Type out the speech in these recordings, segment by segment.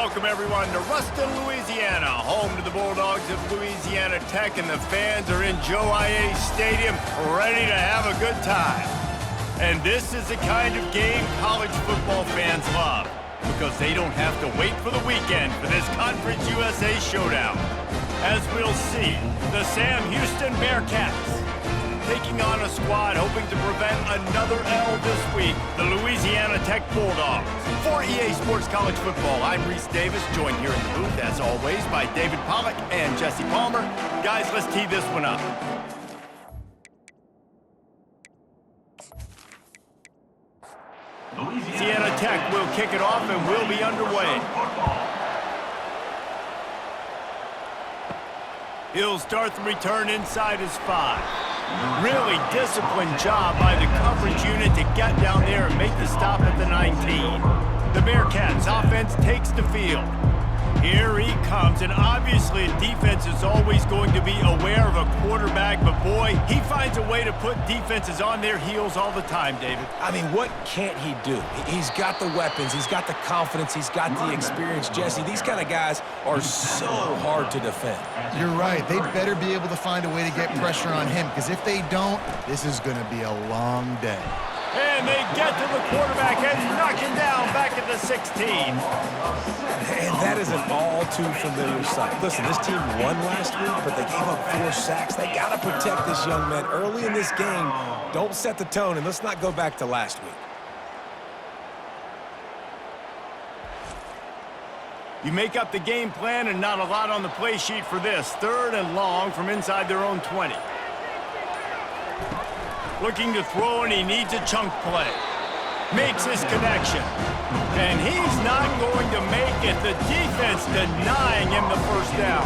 Welcome, everyone, to Ruston, Louisiana, home to the Bulldogs of Louisiana Tech, and the fans are in Joe I.A. Stadium ready to have a good time. And this is the kind of game college football fans love, because they don't have to wait for the weekend for this Conference USA showdown. As we'll see, the Sam Houston Bearcats taking on a squad hoping to prevent another L this week, the Louisiana Tech Bulldogs. For EA Sports College Football, I'm Reese Davis, joined here in the booth, as always, by David Pollack and Jesse Palmer. Guys, let's tee this one up. Louisiana Tech will kick it off and will be underway. He'll start the return inside his 5. Really disciplined job by the coverage unit to get down there and make the stop at the 19. The Bearcats offense takes the field. Here he comes, and obviously a defense is always going to be aware of a quarterback, but boy, he finds a way to put defenses on their heels all the time, David. I mean, what can't he do? He's got the weapons, he's got the confidence, he's got the experience. Jesse, these kind of guys are so hard to defend. You're right. They better be able to find a way to get pressure on him, because if they don't, this is going to be a long day. And they get to the quarterback and knock him down back at the 16. And that is an all-too-familiar sight. Listen, this team won last week, but they gave up 4 sacks. They got to protect this young man early in this game. Don't set the tone, and let's not go back to last week. You make up the game plan, and not a lot on the play sheet for this. 3rd and long from inside their own 20. Looking to throw, and he needs a chunk play. Makes his connection. And he's not going to make it. The defense denying him the first down.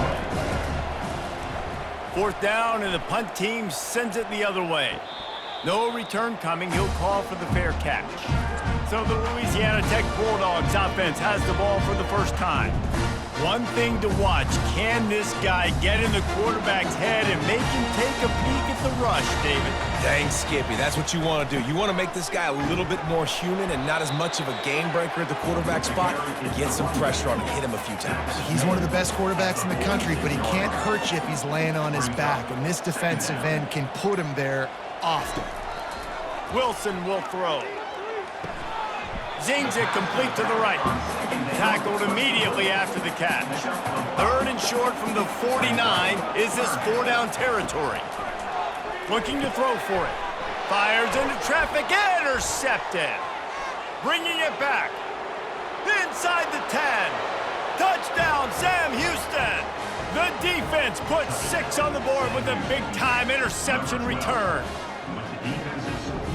4th down, and the punt team sends it the other way. No return coming. He'll call for the fair catch. So the Louisiana Tech Bulldogs offense has the ball for the first time. One thing to watch, can this guy get in the quarterback's head and make him take a peek at the rush, David? Dang, Skippy, that's what you want to do. You want to make this guy a little bit more human and not as much of a game breaker at the quarterback spot. Get some pressure on him, hit him a few times. He's one of the best quarterbacks in the country, but he can't hurt you if he's laying on his back, and this defensive end can put him there often. Wilson will throw. Zings it complete to the right. Tackled immediately after the catch. 3rd and short from the 49. Is this 4-down territory? Looking to throw for it. Fires into traffic. Intercepted. Bringing it back. Inside the 10. Touchdown, Sam Houston. The defense puts 6 on the board with a big-time interception return.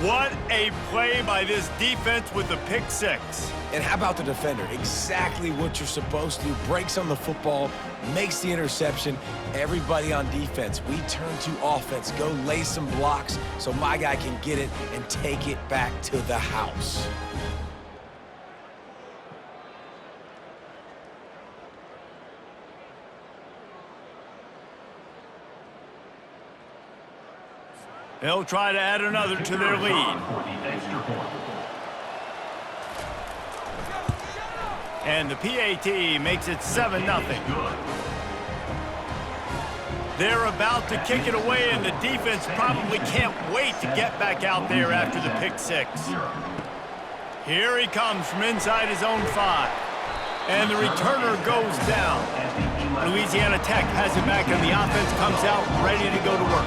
What a play by this defense with the pick 6. And how about the defender? Exactly what you're supposed to do. Breaks on the football, makes the interception. Everybody on defense, we turn to offense. Go lay some blocks so my guy can get it and take it back to the house. They'll try to add another to their lead. And the PAT makes it 7-0. They're about to kick it away, and the defense probably can't wait to get back out there after the pick 6. Here he comes from inside his own 5. And the returner goes down. Louisiana Tech has it back, and the offense comes out ready to go to work.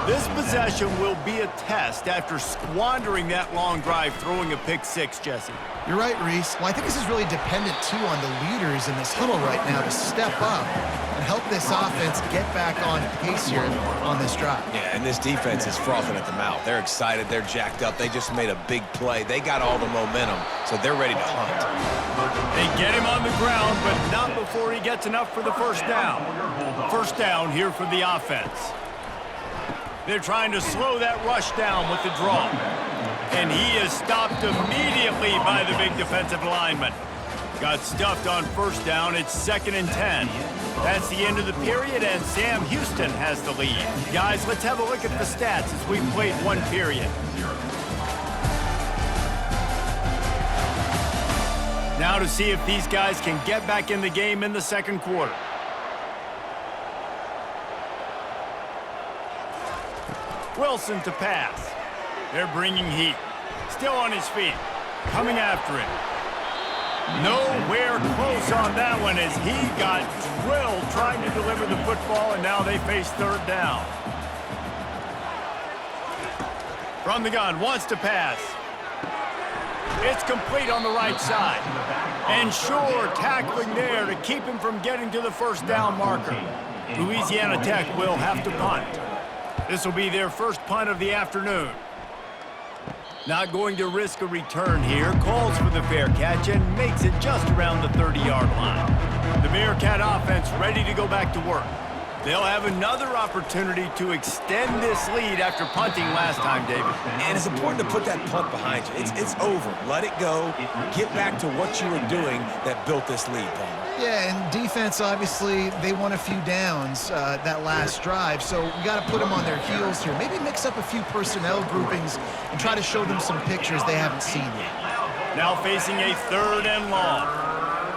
This possession will be a test after squandering that long drive throwing a pick 6, Jesse. You're right, Reese. Well, I think this is really dependent, too, on the leaders in this huddle right now to step up and help this offense get back on pace here on this drive. Yeah, and this defense is frothing at the mouth. They're excited. They're jacked up. They just made a big play. They got all the momentum, so they're ready to hunt. They get him on the ground, but not before he gets enough for the first down. First down here for the offense. They're trying to slow that rush down with the draw. And he is stopped immediately by the big defensive lineman. Got stuffed on first down. It's 2nd and 10. That's the end of the period, and Sam Houston has the lead. Guys, let's have a look at the stats as we've played 1 period. Now to see if these guys can get back in the game in the second quarter. Wilson to pass. They're bringing heat. Still on his feet. Coming after it. Nowhere close on that one as he got drilled trying to deliver the football, and now they face third down. From the gun, wants to pass. It's complete on the right side. And sure, tackling there to keep him from getting to the first down marker. Louisiana Tech will have to punt. This will be their first punt of the afternoon. Not going to risk a return here. Calls for the fair catch and makes it just around the 30-yard line. The Bearcat offense ready to go back to work. They'll have another opportunity to extend this lead after punting last time, David. And it's important to put that punt behind you. It's over. Let it go. Get back to what you were doing that built this lead, Paul. Yeah, and defense, obviously, they won a few downs that last drive, so we got to put them on their heels here. Maybe mix up a few personnel groupings and try to show them some pictures they haven't seen yet. Now facing a third and long.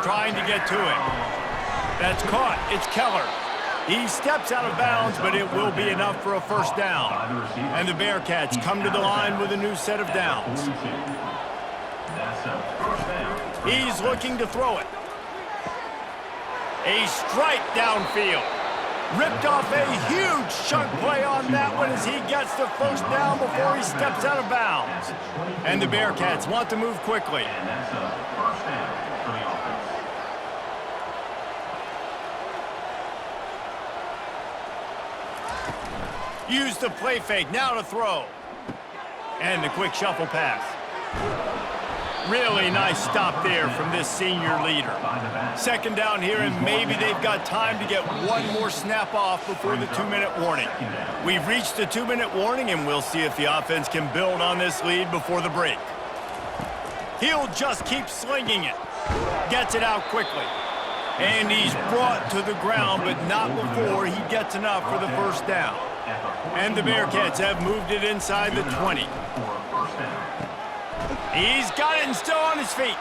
Trying to get to it. That's caught. It's Keller. He steps out of bounds, but it will be enough for a first down. And the Bearcats come to the line with a new set of downs. He's looking to throw it. A strike downfield. Ripped off a huge chunk play on that one as he gets the first down before he steps out of bounds. And the Bearcats want to move quickly. Use the play fake, now to throw. And the quick shuffle pass. Really nice stop there from this senior leader. Second down here, and maybe they've got time to get one more snap off before the 2-minute warning. We've reached the 2-minute warning, and we'll see if the offense can build on this lead before the break. He'll just keep slinging it. Gets it out quickly. And he's brought to the ground, but not before he gets enough for the first down. And the Bearcats have moved it inside the 20. He's got it and still on his feet.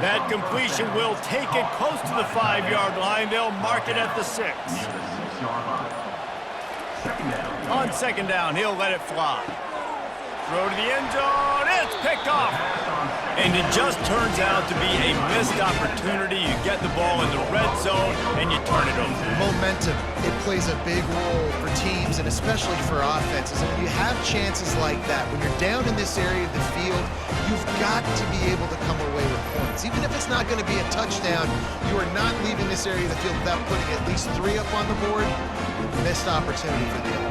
That completion will take it close to the 5-yard line. They'll mark it at the 6. On second down, he'll let it fly. Throw to the end zone. It's picked off. And it just turns out to be a missed opportunity. You get the ball in the red zone, and you turn it over. Momentum, it plays a big role for teams and especially for offenses. And when you have chances like that, when you're down in this area of the field, you've got to be able to come away with points. Even if it's not going to be a touchdown, you are not leaving this area of the field without putting at least 3 up on the board. Missed opportunity for the other.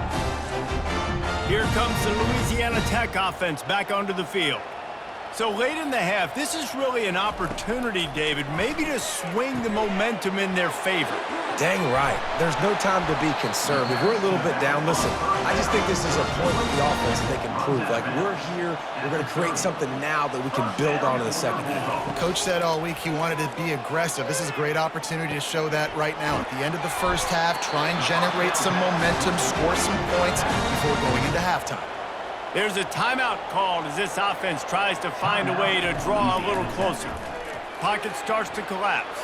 Here comes the Louisiana Tech offense back onto the field. So late in the half, this is really an opportunity, David, maybe to swing the momentum in their favor. Dang right. There's no time to be concerned. If we're a little bit down, listen, I just think this is a point of the offense that they can prove. Like, we're here, we're going to create something now that we can build on in the second half. Coach said all week he wanted to be aggressive. This is a great opportunity to show that right now. At the end of the first half, try and generate some momentum, score some points before going into halftime. There's a timeout called as this offense tries to find a way to draw a little closer. Pocket starts to collapse.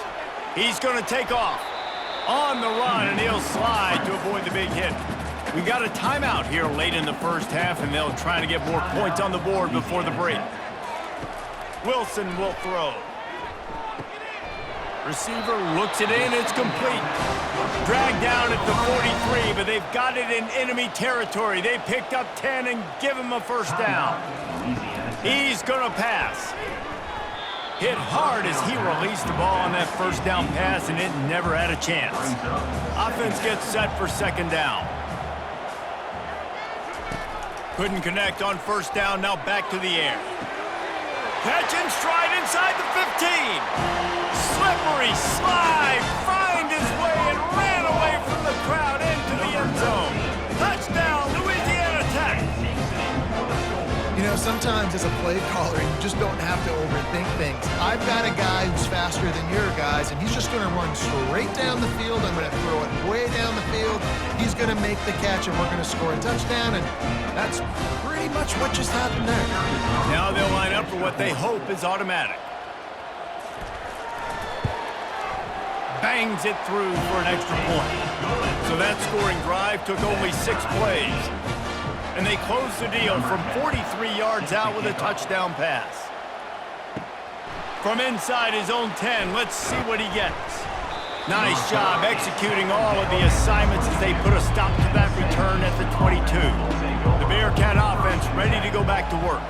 He's going to take off. On the run, and he'll slide to avoid the big hit. We got a timeout here late in the first half, and they'll try to get more points on the board before the break. Wilson will throw. Receiver looks it in, it's complete. Dragged down at the 43, but they've got it in enemy territory. They picked up 10 and give him a first down. He's gonna pass. Hit hard as he released the ball on that first down pass, and it never had a chance. Offense gets set for second down. Couldn't connect on first down, now back to the air. Catch and stride inside the 15. Slippery slide, find his way and ran away from the crowd into the end zone. Touchdown, Louisiana Tech. You know, sometimes as a play caller, you just don't have to overthink things. I've got a guy who's faster than your guys, and he's just going to run straight down the field. I'm going to throw it way down the field. He's going to make the catch, and we're going to score a touchdown, and that's pretty much what just happened there. Now they'll line up for what they hope is automatic. bangs it through for an extra point. So that scoring drive took only 6 plays. And they closed the deal from 43 yards out with a touchdown pass. From inside his own 10, let's see what he gets. Nice job executing all of the assignments as they put a stop to that return at the 22. The Bearcat offense ready to go back to work.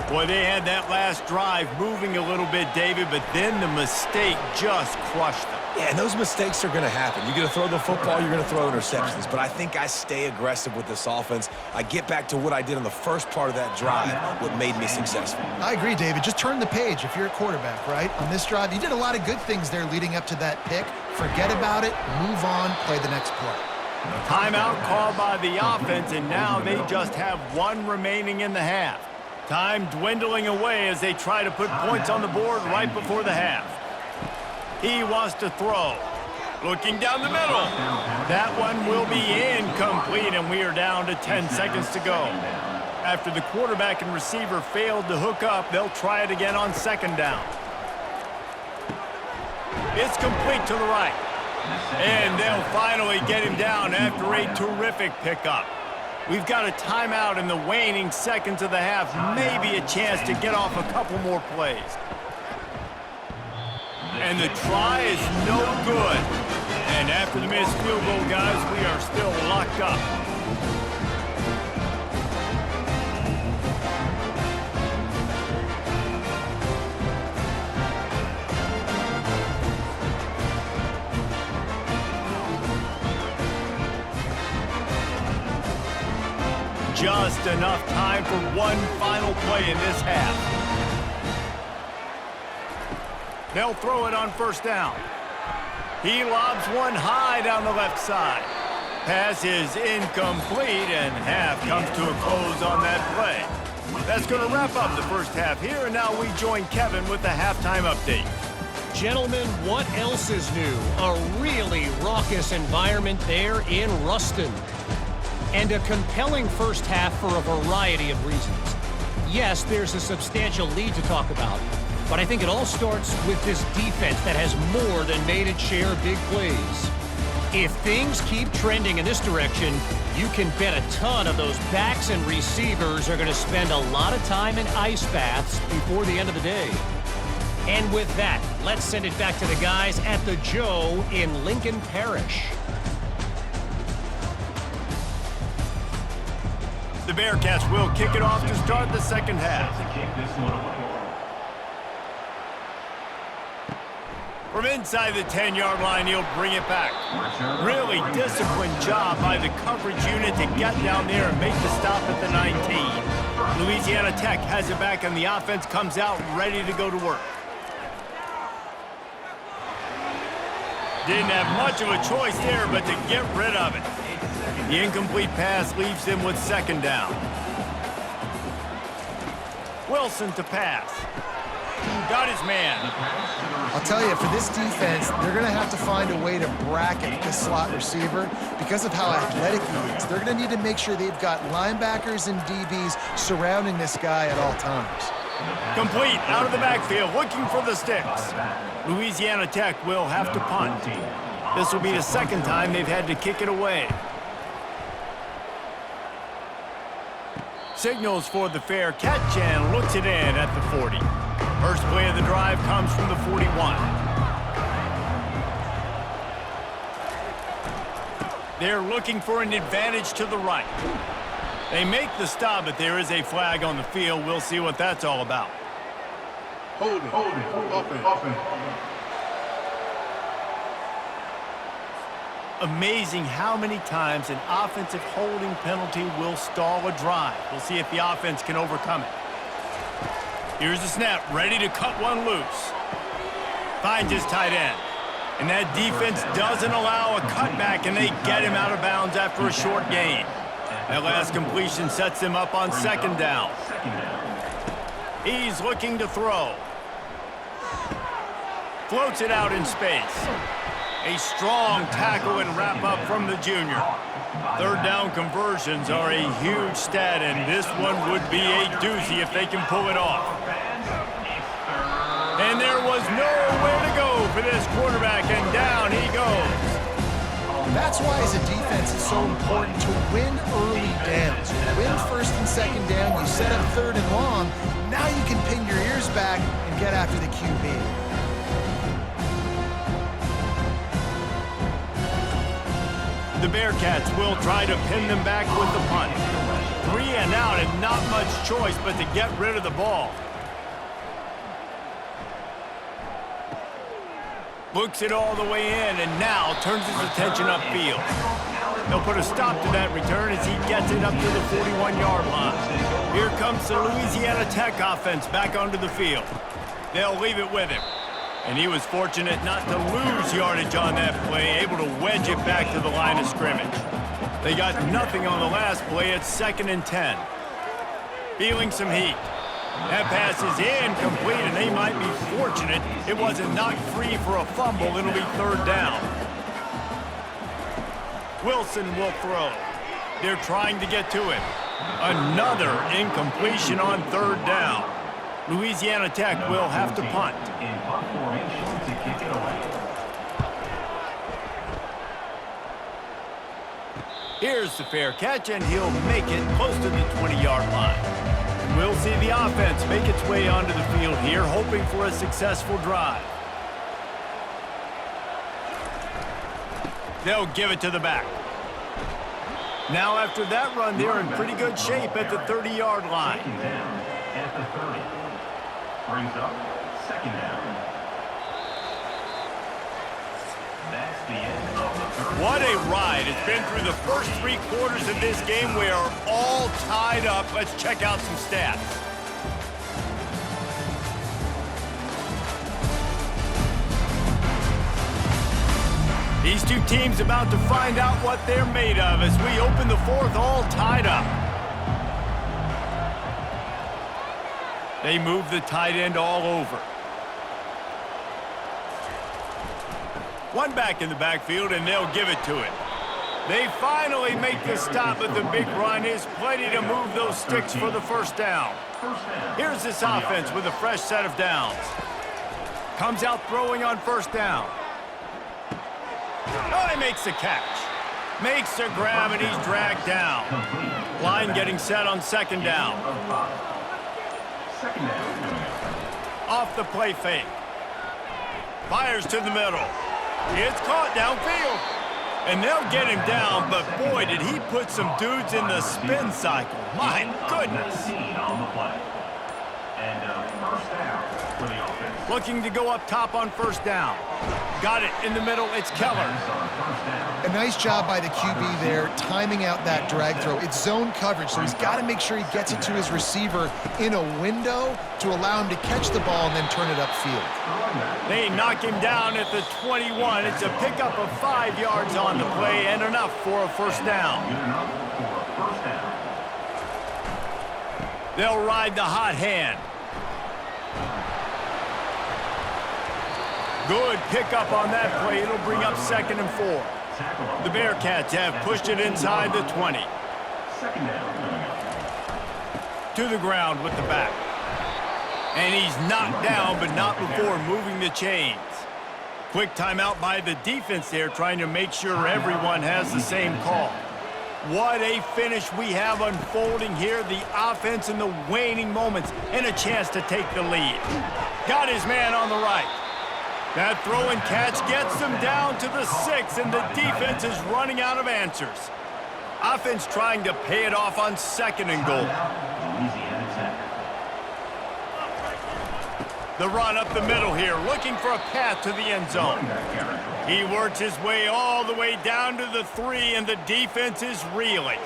Boy, they had that last drive moving a little bit, David, but then the mistake just crushed them. Yeah, and those mistakes are going to happen. You're going to throw the football, you're going to throw interceptions. But I think I stay aggressive with this offense. I get back to what I did on the first part of that drive, what made me successful. I agree, David. Just turn the page if you're a quarterback, right? On this drive, you did a lot of good things there leading up to that pick. Forget about it, move on, play the next play. Timeout called by the offense, and now they just have 1 remaining in the half. Time dwindling away as they try to put points on the board right before the half. He wants to throw. Looking down the middle. That one will be incomplete, and we are down to 10 seconds to go. After the quarterback and receiver failed to hook up, they'll try it again on 2nd down. It's complete to the right. And they'll finally get him down after a terrific pickup. We've got a timeout in the waning seconds of the half. Maybe a chance to get off a couple more plays. And the try is no good. And after the missed field goal, guys, we are still locked up. Just enough time for one final play in this half. They'll throw it on 1st down. He lobs one high down the left side. Pass is incomplete, and half comes to a close on that play. That's going to wrap up the first half here, and now we join Kevin with the halftime update. Gentlemen, what else is new? A really raucous environment there in Ruston. And a compelling first half for a variety of reasons. Yes, there's a substantial lead to talk about, but I think it all starts with this defense that has more than made its share of big plays. If things keep trending in this direction, you can bet a ton of those backs and receivers are going to spend a lot of time in ice baths before the end of the day. And with that, let's send it back to the guys at the Joe in Lincoln Parish. The Bearcats will kick it off to start the second half. From inside the 10-yard line, he'll bring it back. Really disciplined job by the coverage unit to get down there and make the stop at the 19. Louisiana Tech has it back, and the offense comes out ready to go to work. Didn't have much of a choice there, but to get rid of it. The incomplete pass leaves them with 2nd down. Wilson to pass. Got his man. I'll tell you, for this defense, they're going to have to find a way to bracket this slot receiver because of how athletic he is. They're going to need to make sure they've got linebackers and DBs surrounding this guy at all times. Complete out of the backfield, looking for the sticks. Louisiana Tech will have to punt. This will be the 2nd time they've had to kick it away. Signals for the fair catch and looks it in at the 40. First play of the drive comes from the 41. They're looking for an advantage to the right. They make the stop, but there is a flag on the field. We'll see what that's all about. Hold it. Offense. Amazing how many times an offensive holding penalty will stall a drive. We'll see if the offense can overcome it. Here's the snap, ready to cut one loose. Finds his tight end. And that defense doesn't allow a cutback, and they get him out of bounds after a short gain. That last completion sets him up on 2nd down. He's looking to throw. Floats it out in space. A strong tackle and wrap up from the junior. 3rd down conversions are a huge stat, and this one would be a doozy if they can pull it off. And there was nowhere to go for this quarterback, and down he That's why as a defense it's so important to win early downs. You win first and second down, you set up third and long, now you can pin your ears back and get after the QB. The Bearcats will try to pin them back with the punt. 3 and out and not much choice but to get rid of the ball. Looks it all the way in and now turns his attention upfield. He'll put a stop to that return as he gets it up to the 41-yard line. Here comes the Louisiana Tech offense back onto the field. They'll leave it with him. And he was fortunate not to lose yardage on that play, able to wedge it back to the line of scrimmage. They got nothing on the last play. It's 2nd and 10. Feeling some heat. That pass is incomplete, and they might be fortunate it wasn't knocked free for a fumble. It'll be 3rd down. Wilson will throw. They're trying to get to it. Another incompletion on 3rd down. Louisiana Tech will have to punt. In punt formation to kick it away. Here's the fair catch, and he'll make it close to the 20-yard line. We'll see the offense make its way onto the field here, hoping for a successful drive. They'll give it to the back. Now after that run, they're in pretty good shape at the 30-yard line. Second down at the 30. Brings up 2nd down. That's the end of the 3rd. What a ride. It's been through the first 3 quarters of this game. We are all tied up. Let's check out some stats. These two teams about to find out what they're made of as we open the 4th all tied up. They move the tight end all over. One back in the backfield, and they'll give it to it. They finally make the stop, but the big run is plenty to move those sticks for the 1st down. Here's this offense with a fresh set of downs. Comes out throwing on 1st down. Oh, he makes the catch. Makes the grab, and he's dragged down. Line getting set on 2nd down. Off the play fake. Fires to the middle. It's caught downfield. And they'll get him down, but boy, did he put some dudes in the spin cycle. My goodness. And 1st down for the offense. Looking to go up top on 1st down. Got it in the middle. It's Keller. A nice job by the QB there, timing out that drag throw. It's zone coverage, so he's got to make sure he gets it to his receiver in a window to allow him to catch the ball and then turn it upfield. They knock him down at the 21. It's a pickup of 5 yards on the play and enough for a 1st down. They'll ride the hot hand. Good pickup on that play. It'll bring up 2nd and 4. The Bearcats have pushed it inside the 20. To the ground with the back. And he's knocked down, but not before moving the chains. Quick timeout by the defense there, trying to make sure everyone has the same call. What a finish we have unfolding here. The offense in the waning moments and a chance to take the lead. Got his man on the right. That throw and catch gets them down to the 6, and the defense is running out of answers. Offense trying to pay it off on 2nd and goal. The run up the middle here, looking for a path to the end zone. He works his way all the way down to the 3, and the defense is reeling.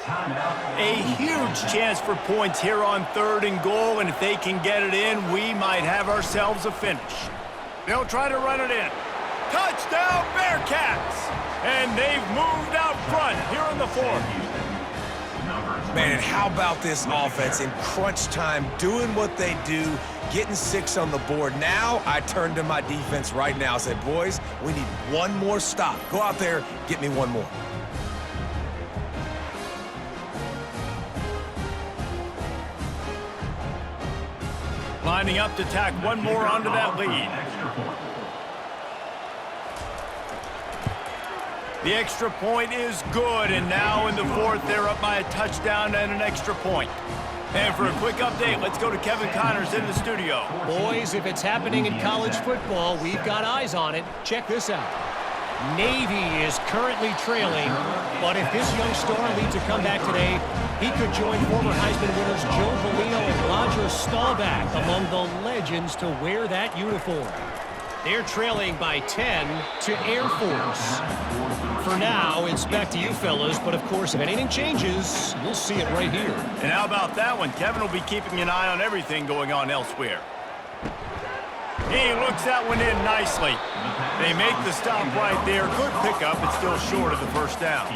A huge chance for points here on 3rd and goal, and if they can get it in, we might have ourselves a finish. They'll try to run it in. Touchdown, Bearcats! And they've moved out front here in the 4th. Man, and how about this offense in crunch time, doing what they do, getting 6 on the board. Now I turn to my defense right now and said, boys, we need one more stop. Go out there, get me one more. Lining up to tack one more onto that lead. The extra point is good, and now in the fourth, they're up by a touchdown and an extra point. And for a quick update, let's go to Kevin Connors in the studio. Boys, if it's happening in college football, we've got eyes on it. Check this out. Navy is currently trailing, but if this young star leads a comeback today, he could join former Heisman winners Joe Bellino and Roger Staubach among the legends to wear that uniform. They're trailing by 10 to Air Force. For now, it's back to you fellas, but of course, if anything changes, you'll see it right here. And how about that one? Kevin will be keeping an eye on everything going on elsewhere. He looks that one in nicely. They make the stop right there. Good pickup, but still short of the first down.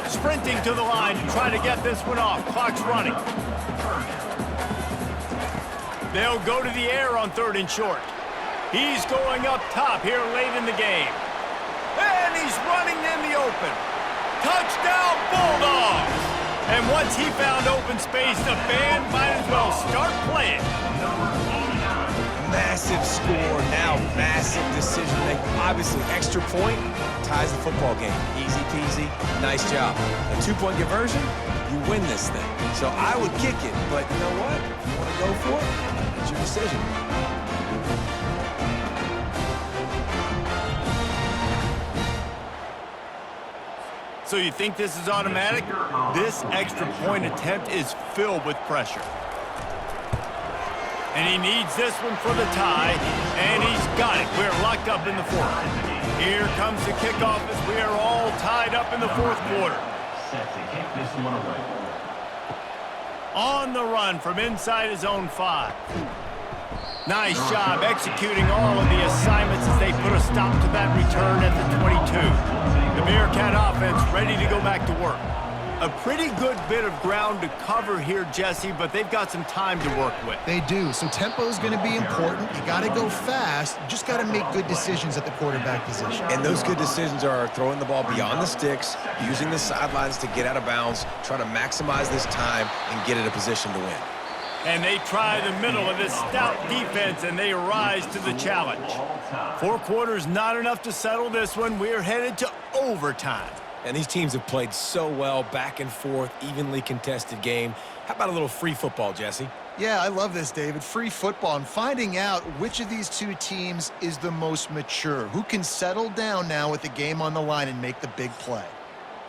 Sprinting to the line to try to get this one off. Clock's running. They'll go to the air on 3rd and short. He's going up top here late in the game. And he's running in the open. Touchdown, Bulldogs! And once he found open space, the band might as well start playing. Massive score, now massive decision making. Obviously, extra point ties the football game. Easy peasy, nice job. A 2-point conversion, you win this thing. So I would kick it, but you know what? If you want to go for it, it's your decision. So you think this is automatic? This extra point attempt is filled with pressure. And he needs this one for the tie, and he's got it. We're locked up in the fourth. Here comes the kickoff as we are all tied up in the fourth quarter. Set to kick this one away. On the run from inside his own 5. Nice job executing all of the assignments as they put a stop to that return at the 22. The Bearcat offense ready to go back to work. A pretty good bit of ground to cover here, Jesse, but they've got some time to work with. They do, so tempo is going to be important. You got to go fast. You just got to make good decisions at the quarterback position. And those good decisions are throwing the ball beyond the sticks, using the sidelines to get out of bounds, trying to maximize this time and get in a position to win. And they try the middle of this stout defense, and they rise to the challenge. 4 quarters, not enough to settle this one. We're headed to overtime. And these teams have played so well, back and forth, evenly contested game. How about a little free football, Jesse? Yeah, I love this, David. Free football and finding out which of these two teams is the most mature, who can settle down now with the game on the line and make the big play.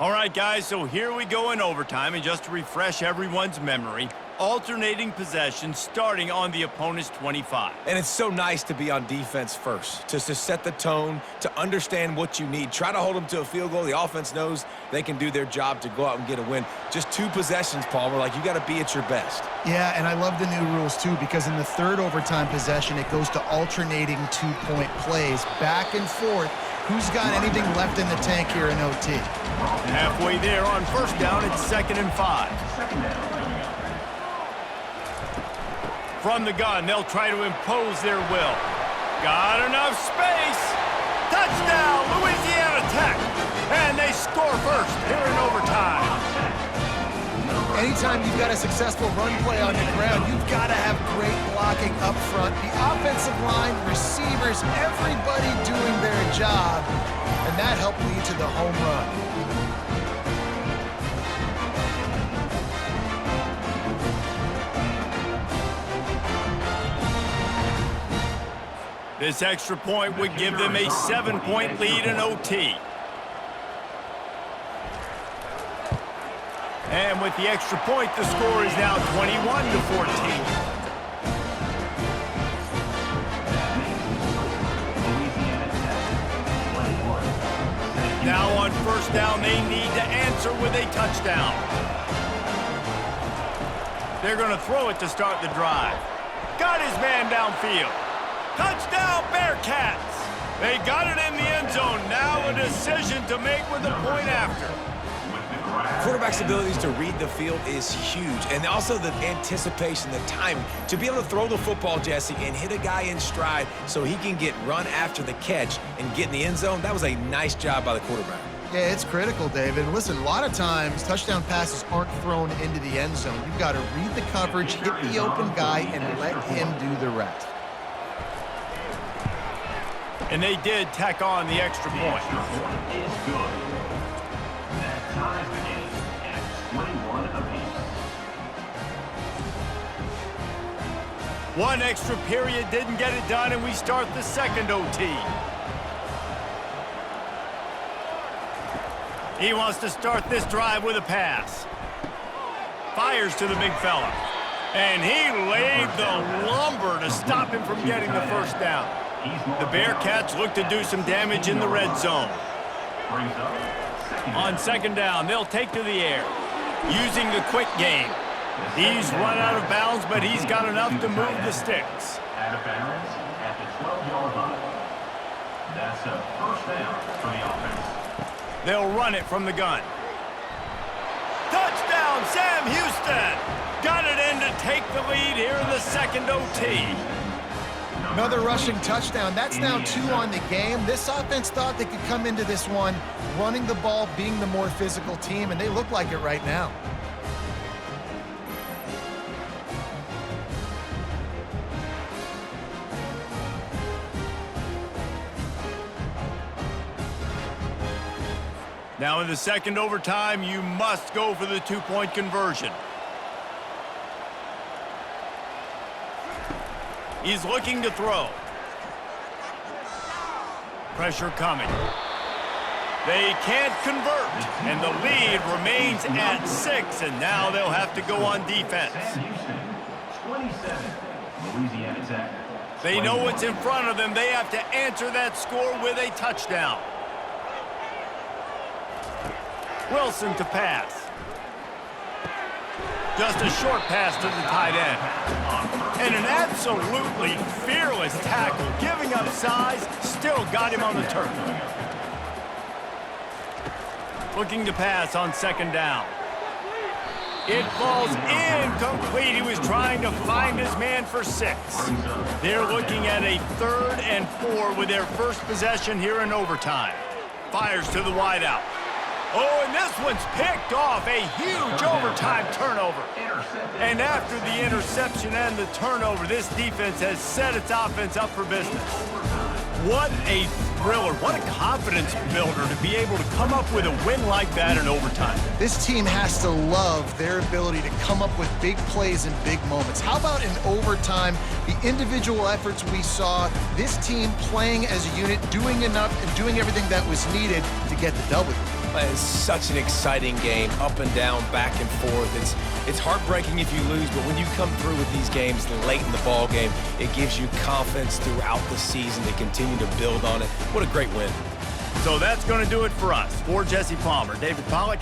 All right, guys, so here we go in overtime, and just to refresh everyone's memory, alternating possession starting on the opponent's 25. And it's so nice to be on defense first, just to set the tone, to understand what you need. Try to hold them to a field goal. The offense knows they can do their job to go out and get a win. Just 2 possessions, Palmer, like you got to be at your best. Yeah, and I love the new rules, too, because in the 3rd overtime possession, it goes to alternating 2-point plays, back and forth. Who's got anything left in the tank here in OT? Halfway there on first down, it's 2nd and 5. From the gun, they'll try to impose their will. Got enough space. Touchdown, Louisiana Tech. And they score first here in overtime. Anytime you've got a successful run play on the ground, you've got to have great blocking up front. The offensive line, receivers, everybody doing their job. And that helped lead to the home run. This extra point would give them a 7-point lead in OT. And with the extra point, the score is now 21-14. Now on first down, they need to answer with a touchdown. They're going to throw it to start the drive. Got his man downfield. Touchdown, Bearcats! They got it in the end zone. Now a decision to make with the point after. Quarterback's abilities to read the field is huge, and also the anticipation, the timing. To be able to throw the football, Jesse, and hit a guy in stride so he can get run after the catch and get in the end zone, that was a nice job by the quarterback. Yeah, it's critical, David. Listen, a lot of times touchdown passes aren't thrown into the end zone. You've got to read the coverage, hit the open guy, and let him do the rest. And they did tack on the extra point. ties the game at 21 apiece. One extra period didn't get it done, and we start the second OT. He wants to start this drive with a pass. Fires to the big fella. And he laid the lumber to stop him from getting the first down. The Bearcats look to do some damage in the red zone. On second down, they'll take to the air. Using the quick game. He's run out of bounds, but he's got enough to move the sticks. Out of bounds at the 12-yard line. That's a first down for the offense. They'll run it from the gun. Touchdown, Sam Houston! Got it in to take the lead here in the second OT. Another rushing touchdown. That's now 2 on the game. This offense thought they could come into this one running the ball, being the more physical team, and they look like it right now. Now in the second overtime, you must go for the 2-point conversion. He's looking to throw. Pressure coming. They can't convert, and the lead remains at 6, and now they'll have to go on defense. Sam Houston, 27, Louisiana Tech. They know what's in front of them. They have to answer that score with a touchdown. Wilson to pass. Just a short pass to the tight end. And an absolutely fearless tackle, giving up size, still got him on the turf. Looking to pass on second down. It falls incomplete. He was trying to find his man for 6. They're looking at a 3rd and 4 with their first possession here in overtime. Fires to the wideout. Oh, and this one's picked off. A huge overtime turnover. And after the interception and the turnover, this defense has set its offense up for business. What a thriller. What a confidence builder to be able to come up with a win like that in overtime. This team has to love their ability to come up with big plays and big moments. How about in overtime, the individual efforts we saw, this team playing as a unit, doing enough and doing everything that was needed to get the W. It's such an exciting game, up and down, back and forth. It's heartbreaking if you lose, but when you come through with these games late in the ball game, it gives you confidence throughout the season to continue to build on it. What a great win. So that's going to do it for us. For Jesse Palmer, David Pollack.